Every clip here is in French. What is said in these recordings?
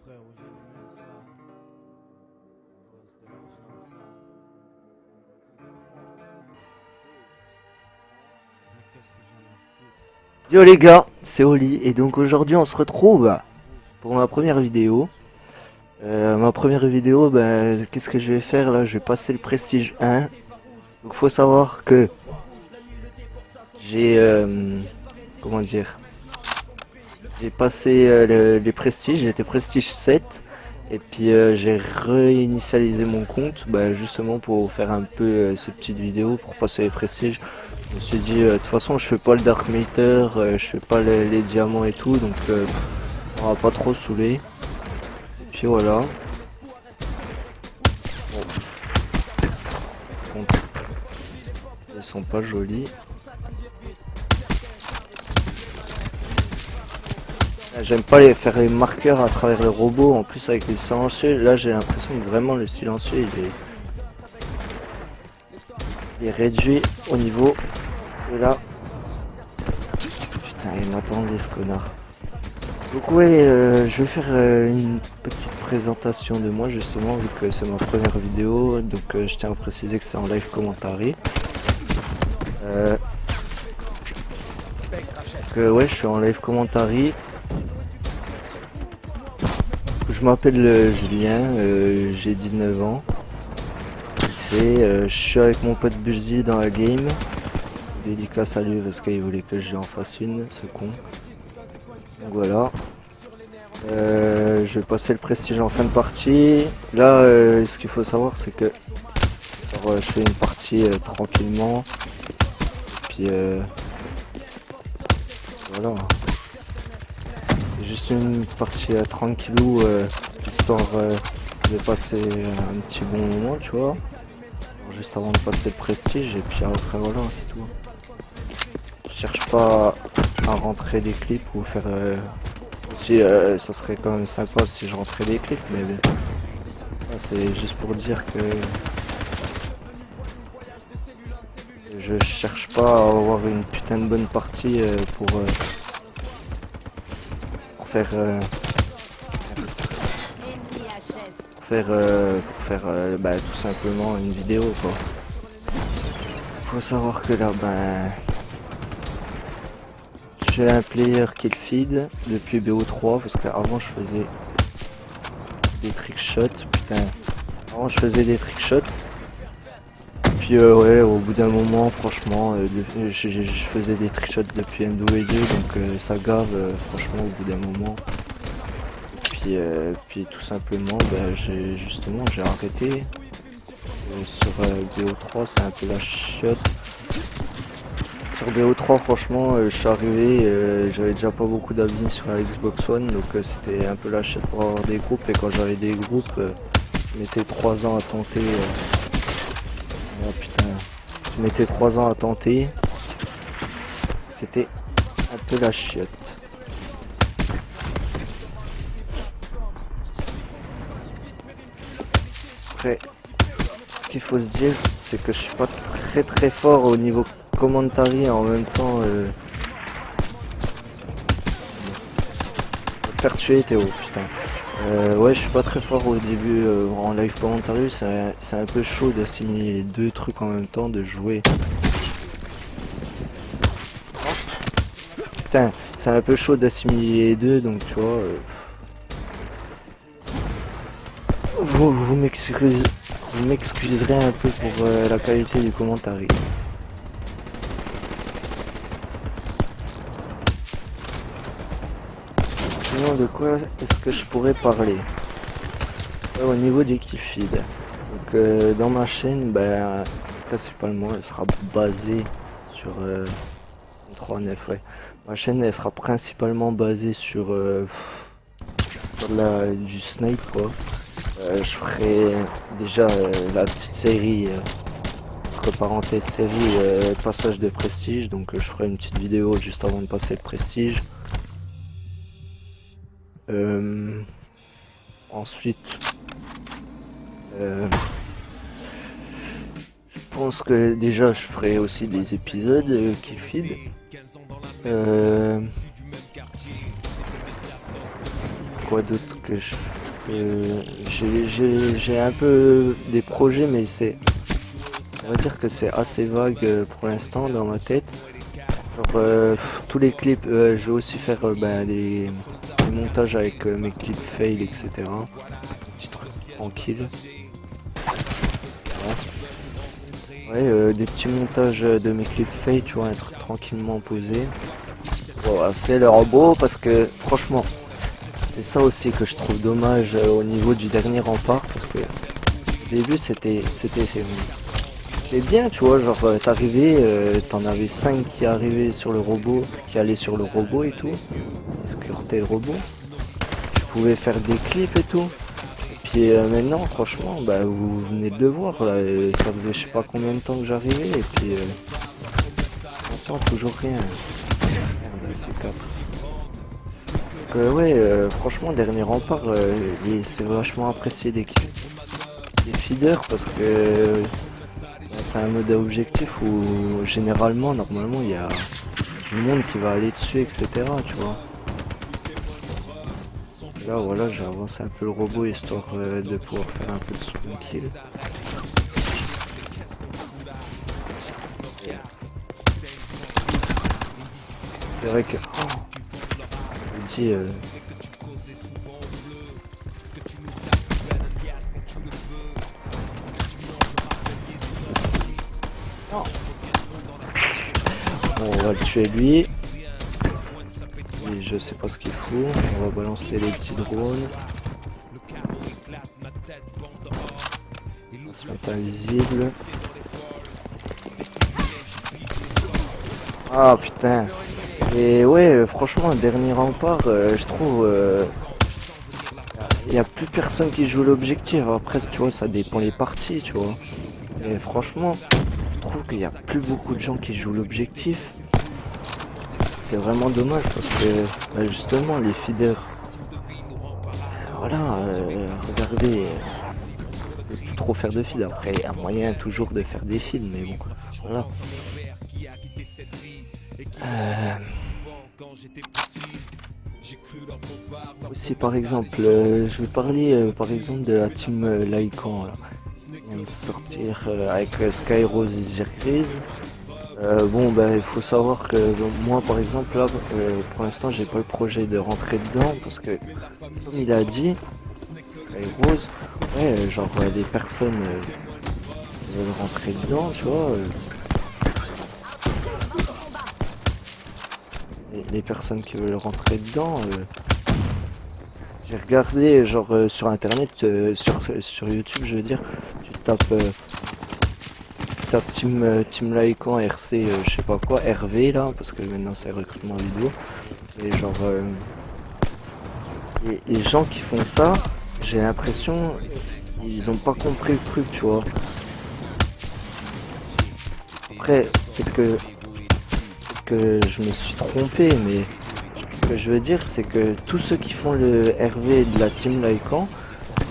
frère, vous allez bien ça? Ouais, c'est de l'argent ça. Mais qu'est-ce que j'en ai à foutre? Yo les gars, c'est Oli et donc aujourd'hui on se retrouve pour ma première vidéo. Qu'est-ce que je vais faire là? Je vais passer le Prestige 1. Donc faut savoir que j'ai comment dire, j'ai passé les Prestiges, j'étais Prestige 7 et puis j'ai réinitialisé mon compte justement pour faire un peu ces petites vidéos pour passer les Prestiges. Je me suis dit de toute façon je fais pas le Dark Matter, je fais pas les diamants et tout donc on va pas trop saouler. Et puis voilà. Bon, par contre, ils sont pas jolis. J'aime pas faire les marqueurs à travers le robot, en plus avec les silencieux, là j'ai l'impression que vraiment le silencieux il est réduit au niveau de là. Putain il m'attendait ce connard. Donc ouais, je vais faire une petite présentation de moi justement vu que c'est ma première vidéo, donc je tiens à préciser que c'est en live commentary. Ouais, je suis en live commentary. Je m'appelle Julien, j'ai 19 ans. Je suis avec mon pote Burzy dans la game. Dédicace à lui parce qu'il voulait que je lui en fasse une, ce con. Donc voilà. Je vais passer le prestige en fin de partie. Là, ce qu'il faut savoir, c'est que je fais une partie tranquillement. Puis voilà. C'est juste une partie tranquillou, histoire de passer un petit bon moment, tu vois. Juste avant de passer le prestige et puis après voilà, c'est tout. Je cherche pas à rentrer des clips ou faire si ça serait quand même sympa si je rentrais des clips, mais c'est juste pour dire que je cherche pas à avoir une putain de bonne partie pour faire tout simplement une vidéo quoi. Faut savoir que là j'ai un player kill feed depuis BO3 parce qu'avant je faisais des trickshots, putain. Avant je faisais des trickshots. Puis ouais, au bout d'un moment franchement je faisais des trickshots depuis MW2 donc ça gave franchement au bout d'un moment. Puis tout simplement j'ai arrêté. Sur BO3 c'est un peu la chiotte. Sur BO3 franchement je suis arrivé, j'avais déjà pas beaucoup d'amis sur la Xbox One donc c'était un peu la chiotte pour avoir des groupes et quand j'avais des groupes je mettais 3 ans à tenter. Oh putain, je mettais 3 ans à tenter. C'était un peu la chiotte. Après, ce qu'il faut se dire, c'est que je suis pas très fort au niveau commentary en même temps. Faire tuer Théo, putain. Ouais, je suis pas très fort au début en live commentary, c'est un peu chaud d'assimiler les deux trucs en même temps, de jouer. Putain, c'est un peu chaud d'assimiler les deux, donc tu vois. Vous m'excuserez un peu pour la qualité du commentary. Sinon, de quoi est-ce que je pourrais parler? Au niveau des kill feed. Donc dans ma chaîne, principalement elle sera basée sur 3.9, ouais. Ma chaîne elle sera principalement basée sur, du snipe quoi. Je ferai déjà la petite série, entre parenthèses série passage de prestige, donc je ferai une petite vidéo juste avant de passer le prestige. Ensuite, je pense que déjà je ferai aussi des épisodes qui feed. quoi d'autre que j'ai un peu des projets, mais on va dire que c'est assez vague pour l'instant dans ma tête. Genre, tous les clips, je vais aussi faire des montages avec mes clips fail, etc. Petit truc tranquille. Ouais, des petits montages de mes clips fail, tu vois, être tranquillement posé. Voilà, c'est le robot parce que franchement, c'est ça aussi que je trouve dommage au niveau du dernier rempart, parce que au début c'est bien, tu vois, genre t'arrivais, t'en avais 5 qui arrivaient sur le robot, qui allaient sur le robot et tout, escorter le robot. Tu pouvais faire des clips et tout. Et puis maintenant, franchement, bah vous venez de le voir là, ça faisait je sais pas combien de temps que j'arrivais et puis maintenant toujours rien. Merde, c'est 4. Ouais, franchement, dernier rempart, c'est vachement apprécié des feeders parce que c'est un mode objectif où généralement, normalement, il y a du monde qui va aller dessus, etc. Tu vois. Là, voilà, j'ai avancé un peu le robot histoire de pouvoir faire un peu de spawn kill. C'est vrai que... je dis... non. Bon, on va le tuer lui. Et je sais pas ce qu'il fout. On va balancer les petits drones. On va se mettre invisible. Ah putain. Et ouais, franchement, dernier rempart, je trouve... il n'y a plus personne qui joue l'objectif. Après, tu vois, ça dépend les parties, tu vois. Et franchement, je trouve qu'il n'y a plus beaucoup de gens qui jouent l'objectif. C'est vraiment dommage parce que bah, justement les feeders, voilà, regardez, je peux plus trop faire de feed. Après, il y a moyen toujours de faire des feeds, mais bon, voilà. Aussi par exemple, je vais parler par exemple de la team Lycan là. On vient de sortir avec Skyrose et Zirgrise. Bon bah il faut savoir que moi par exemple là pour l'instant j'ai pas le projet de rentrer dedans parce que comme il a dit Rose, ouais genre les personnes veulent rentrer dedans tu vois les personnes qui veulent rentrer dedans j'ai regardé genre sur internet sur YouTube je veux dire tu tapes Team Lycan RC je sais pas quoi RV là parce que maintenant c'est recrutement vidéo et genre les gens qui font ça j'ai l'impression ils ont pas compris le truc tu vois. Après peut-être que je me suis trompé mais ce que je veux dire c'est que tous ceux qui font le RV de la Team Lycan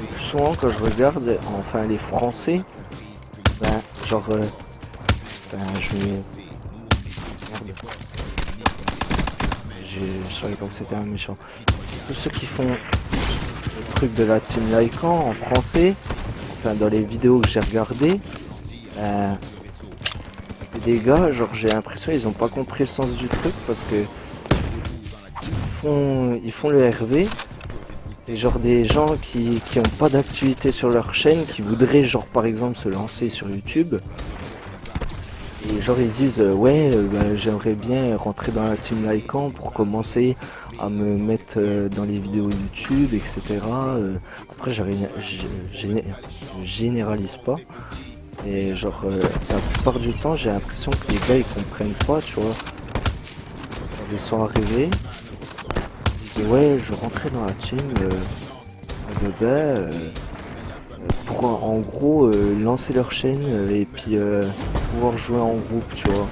le plus souvent quand je regarde enfin les français ben genre je mets... Merde. Je savais pas que c'était un méchant. Tous ceux qui font le truc de la Team Lycan en français, enfin dans les vidéos que j'ai regardées, des gars, genre j'ai l'impression ils ont pas compris le sens du truc parce que ils font le RV. C'est genre des gens qui ont pas d'activité sur leur chaîne, qui voudraient genre par exemple se lancer sur YouTube. Et genre ils disent ouais bah, j'aimerais bien rentrer dans la team Lycan pour commencer à me mettre dans les vidéos YouTube etc. Après je généralise pas. Et genre la plupart du temps j'ai l'impression que les gars ils comprennent pas tu vois. Ils sont arrivés, ils disent ouais je rentrais dans la team pour en gros lancer leur chaîne et puis pouvoir jouer en groupe tu vois.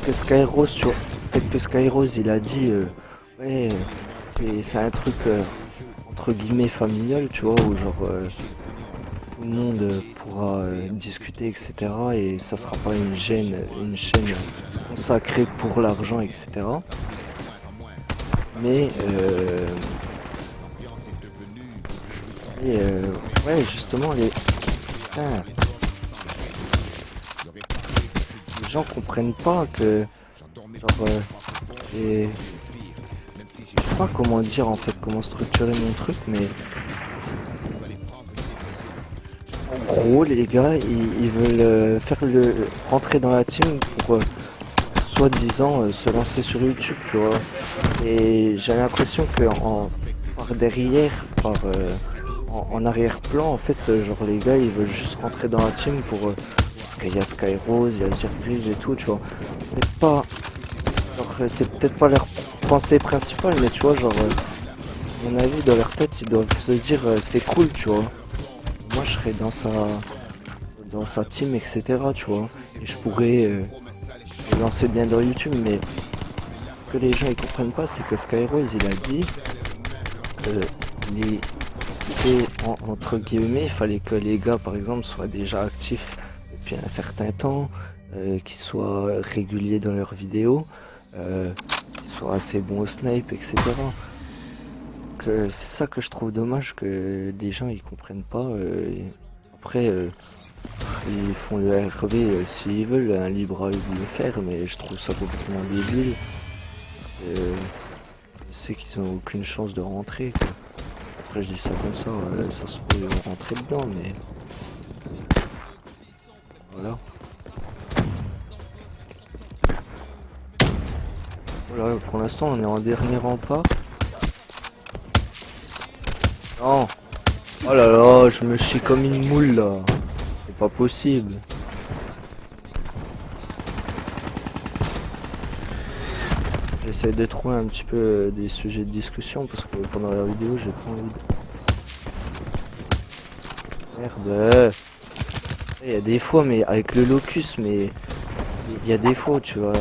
Peut-être que Skyrose il a dit ouais c'est un truc entre guillemets familial tu vois où genre tout le monde pourra discuter etc et ça sera pas une chaîne consacrée pour l'argent etc. Mais Et ouais, justement, putain, les gens comprennent pas que, genre, et je sais pas comment dire en fait, comment structurer mon truc, mais en gros, les gars, ils veulent rentrer dans la team pour soi-disant se lancer sur YouTube, tu vois. Et j'ai l'impression que par derrière, en arrière-plan, en fait, genre les gars, ils veulent juste rentrer dans la team parce qu'il y a Skyrose, il y a Surprise et tout, tu vois. C'est pas, genre, c'est peut-être pas leur pensée principale, mais tu vois, genre, à mon avis, dans leur tête, ils doivent se dire, c'est cool, tu vois. Moi, je serais dans sa team, etc., tu vois. Et je pourrais me lancer bien dans YouTube, mais ce que les gens ils comprennent pas, c'est que Skyrose, il a dit les entre guillemets, il fallait que les gars, par exemple, soient déjà actifs depuis un certain temps, qu'ils soient réguliers dans leurs vidéos, qu'ils soient assez bons au snipe, etc. Donc, c'est ça que je trouve dommage que des gens ils comprennent pas. Et après, ils font le RB s'ils veulent, un libre à eux de le faire, mais je trouve ça complètement débile. Je sais qu'ils ont aucune chance de rentrer, quoi. Après, je dis ça comme ça, ça se peut rentrer dedans, mais voilà. Voilà, pour l'instant, on est en dernier rempart. Non! Oh là là, je me chie comme une moule là. C'est pas possible. J'essaie de trouver un petit peu des sujets de discussion parce que pendant la vidéo, j'ai pas envie de... Merde! Il y a des fois, mais avec le locus, mais il y a des fois où tu vas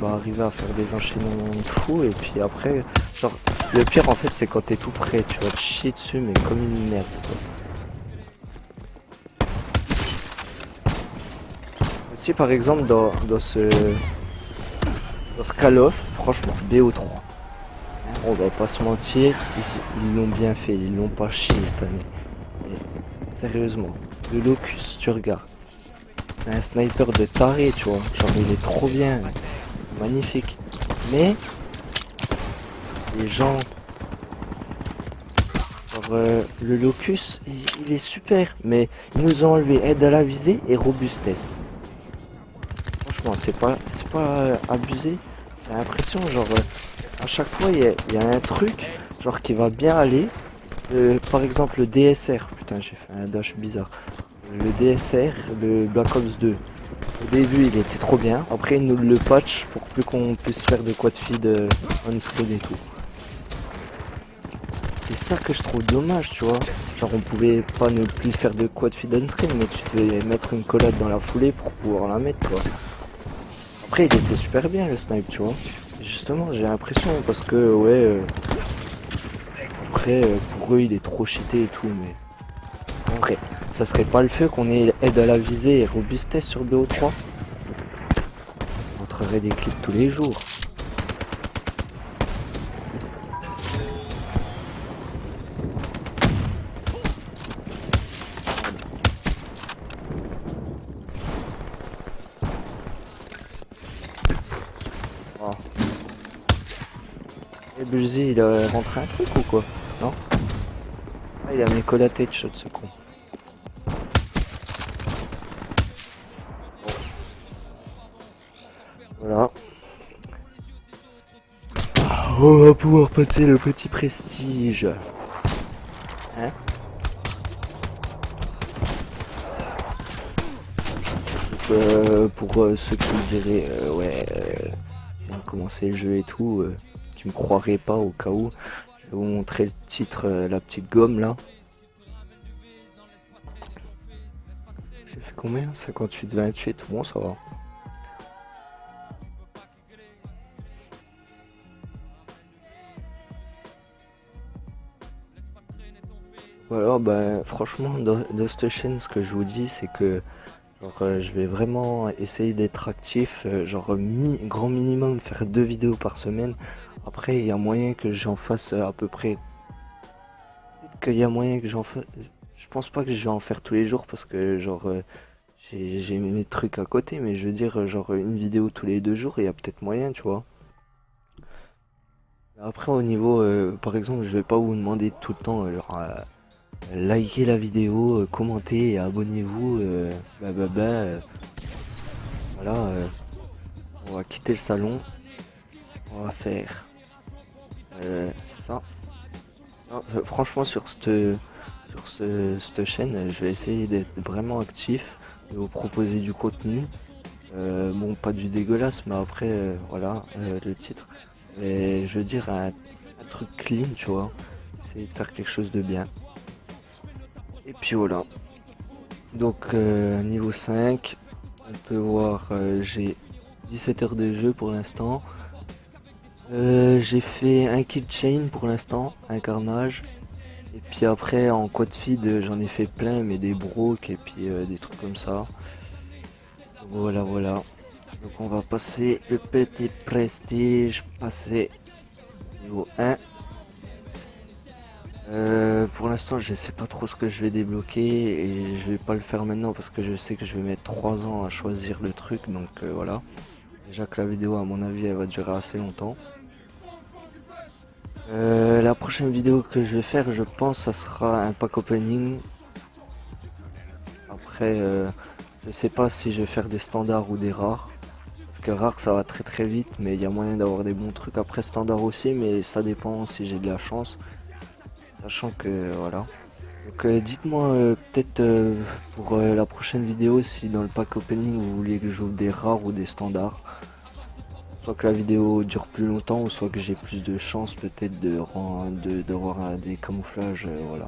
arriver à faire des enchaînements de fou et puis après, genre, le pire en fait, c'est quand t'es tout prêt, tu vas te chier dessus, mais comme une merde, quoi. Aussi, par exemple, dans ce Call of, franchement, BO3, on va pas se mentir, ils l'ont bien fait, ils l'ont pas chié cette année. Mais, sérieusement, le locus, tu regardes. C'est un sniper de taré, tu vois. Genre, il est trop bien. Magnifique. Mais, les gens. Genre, le locus, il est super. Mais ils nous ont enlevé aide à la visée et robustesse. Franchement, c'est pas abusé. J'ai l'impression, genre, à chaque fois, il y a un truc, genre, qui va bien aller. Par exemple, le DSR. Putain, j'ai fait un dash bizarre. Le DSR, le Black Ops 2. Au début, il était trop bien. Après, ils nous le patch pour plus qu'on puisse faire de quad feed on-screen et tout. C'est ça que je trouve dommage, tu vois. Genre, on pouvait pas ne plus faire de quad feed on-screen, mais tu devais mettre une collade dans la foulée pour pouvoir la mettre, quoi. Après, il était super bien le snipe, tu vois. Justement, j'ai l'impression parce que, ouais, après, pour eux, il est trop cheaté et tout, mais en vrai, ça serait pas le fait qu'on ait aide à la visée et robustesse sur BO3. On montrerait des clips tous les jours. Oh. Et Bulzy, il a rentré un truc ou quoi? Non? Ah, il a mis que la tête shot ce con. Voilà. On va pouvoir passer le petit prestige. Hein? Donc, pour ceux qui me diraient, ouais, je viens de commencer le jeu et tout, qui me croiraient pas au cas où, je vais vous montrer le titre, la petite gomme là. J'ai fait combien? 58-28, bon ça va. Voilà, bah franchement, dans cette chaîne, ce que je vous dis, c'est que genre, je vais vraiment essayer d'être actif, genre grand minimum faire 2 vidéos par semaine. Après, il y a moyen que j'en fasse à peu près qu'il y a moyen que j'en fasse. Je pense pas que je vais en faire tous les jours parce que genre j'ai mes trucs à côté, mais je veux dire genre une vidéo tous les 2 jours, il y a peut-être moyen, tu vois. Après au niveau, par exemple, je vais pas vous demander tout le temps genre, likez la vidéo, commentez et abonnez-vous, blablabla. Voilà, on va quitter le salon, on va faire ça. Non, franchement cette chaîne, je vais essayer d'être vraiment actif, de vous proposer du contenu. Bon, pas du dégueulasse, mais après, voilà, le titre. Mais je veux dire, un truc clean, tu vois. Essayer de faire quelque chose de bien. Et puis voilà. Donc, niveau 5, on peut voir, j'ai 17 heures de jeu pour l'instant. J'ai fait un kill chain pour l'instant, un carnage. Et puis après, en quad feed, j'en ai fait plein, mais des brocs et puis des trucs comme ça. Voilà, voilà. Donc on va passer le petit prestige, passer niveau 1. Pour l'instant je sais pas trop ce que je vais débloquer et je vais pas le faire maintenant parce que je sais que je vais mettre 3 ans à choisir le truc, donc voilà. Déjà que la vidéo à mon avis elle va durer assez longtemps. La prochaine vidéo que je vais faire, je pense ça sera un pack opening. Après je sais pas si je vais faire des standards ou des rares. Parce que rare ça va très très vite, mais il y a moyen d'avoir des bons trucs après standard aussi, mais ça dépend si j'ai de la chance. Sachant que voilà. Donc dites-moi peut-être pour la prochaine vidéo si dans le pack opening vous voulez que j'ouvre des rares ou des standards. Soit que la vidéo dure plus longtemps ou soit que j'ai plus de chance peut-être de voir des camouflages, voilà.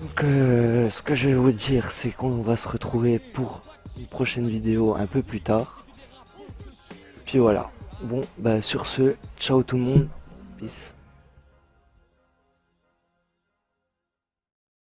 Donc ce que je vais vous dire c'est qu'on va se retrouver pour une prochaine vidéo un peu plus tard. Puis voilà. Bon bah sur ce, ciao tout le monde, peace.